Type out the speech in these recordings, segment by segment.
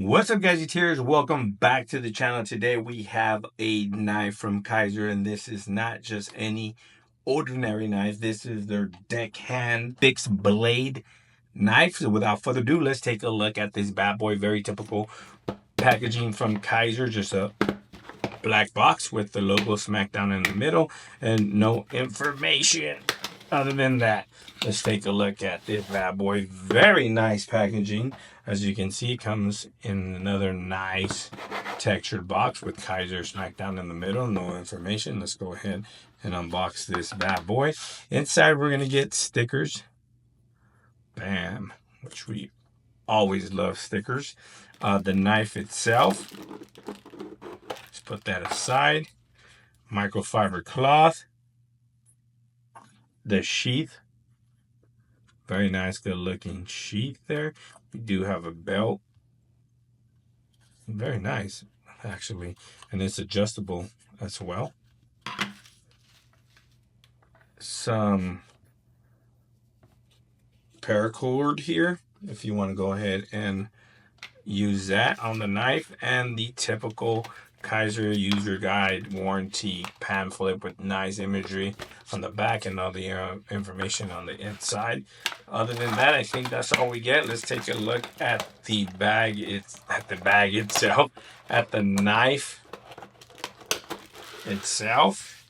What's up, guys? Tears. Welcome back to the channel. Today we have a knife from Kizer, and this is not just any ordinary knife. This is their deckhand fixed blade knife. So without further ado, let's take a look at this bad boy. Very typical packaging from Kizer, just a black box with the logo smack down in the middle and no information other than that. Let's take a look at this bad boy. Very nice packaging. As you can see, it comes in another nice textured box with Kizer smack down in the middle. No information. Let's go ahead and unbox this bad boy. Inside, we're going to get stickers. Bam. Which we always love stickers. The knife itself. Let's put that aside. Microfiber cloth. The sheath. Very nice, good looking sheath there. We do have a belt. Very nice, actually. And it's adjustable as well. Some paracord here, if you want to go ahead and use that on the knife, and the typical Kizer user guide warranty pamphlet with nice imagery on the back and all the information on the inside. Other than that, I think that's all we get. Let's take a look at the bag. Itself, at the knife itself.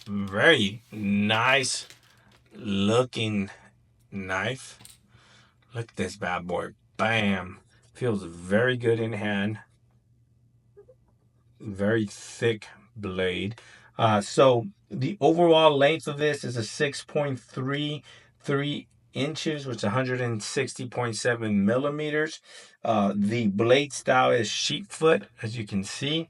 Very nice looking knife. Look at this bad boy. Bam. Feels very good in hand. Very thick blade. So the overall length of this is a 6.33 inches, which is 160.7 millimeters. The blade style is sheep foot, as you can see.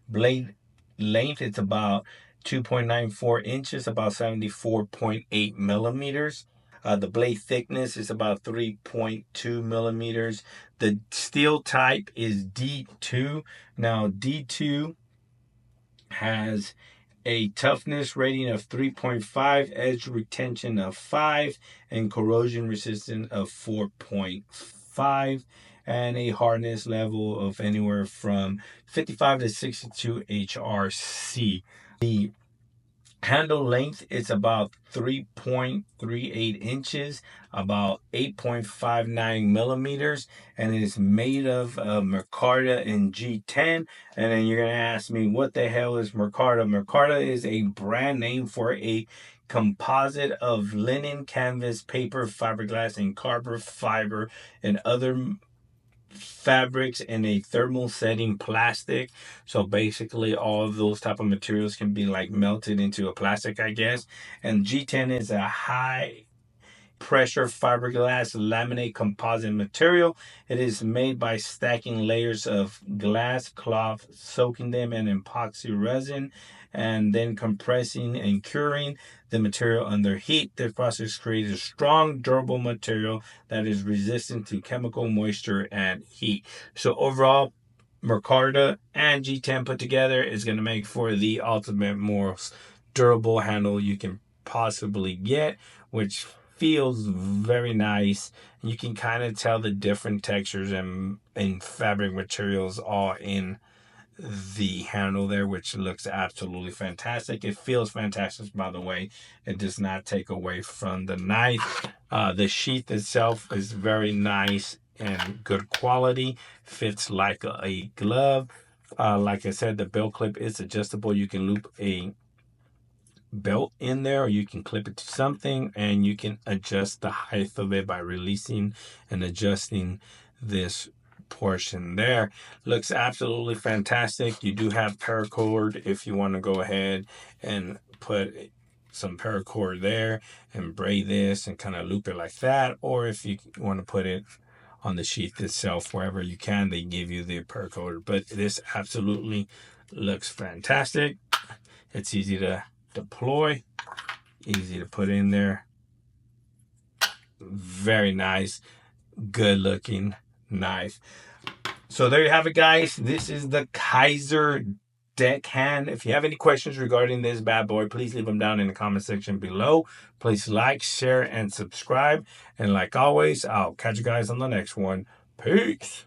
Blade length, it's about 2.94 inches, about 74.8 millimeters. The blade thickness is about 3.2 millimeters. The steel type is D2. Now, D2 has a toughness rating of 3.5, edge retention of 5, and corrosion resistance of 4.5, and a hardness level of anywhere from 55 to 62 HRC. The handle length is about 3.38 inches, about 8.59 millimeters, and it is made of micarta in G10. And then you're going to ask me, what the hell is micarta? Micarta is a brand name for a composite of linen, canvas, paper, fiberglass, and carbon fiber, and other fabrics in a thermal setting plastic. So basically all of those type of materials can be like melted into a plastic, I guess. And G10 is a high pressure fiberglass laminate composite material. It is made by stacking layers of glass cloth, soaking them in epoxy resin, and then compressing and curing the material under heat. The process creates a strong, durable material that is resistant to chemical, moisture, and heat. So overall, micarta and G10 put together is going to make for the ultimate, most durable handle you can possibly get, which feels very nice. You can kind of tell the different textures and fabric materials all in the handle there, which looks absolutely fantastic. It feels fantastic, by the way. It does not take away from the knife. The sheath itself is very nice and good quality. Fits like a glove. Like I said, the belt clip is adjustable. You can loop a belt in there, or you can clip it to something, and you can adjust the height of it by releasing and adjusting this portion there. Looks absolutely fantastic. You do have paracord if you want to go ahead and put some paracord there and braid this and kind of loop it like that, or if you want to put it on the sheath itself, wherever you can, they give you the paracord. But this absolutely looks fantastic. It's easy to deploy, easy to put in there. Very nice, good looking knife. So there you have it, guys. This is the Kizer Deckhand. If you have any questions regarding this bad boy, please leave them down in the comment section below. Please like, share, and subscribe. And like always, I'll catch you guys on the next one. Peace.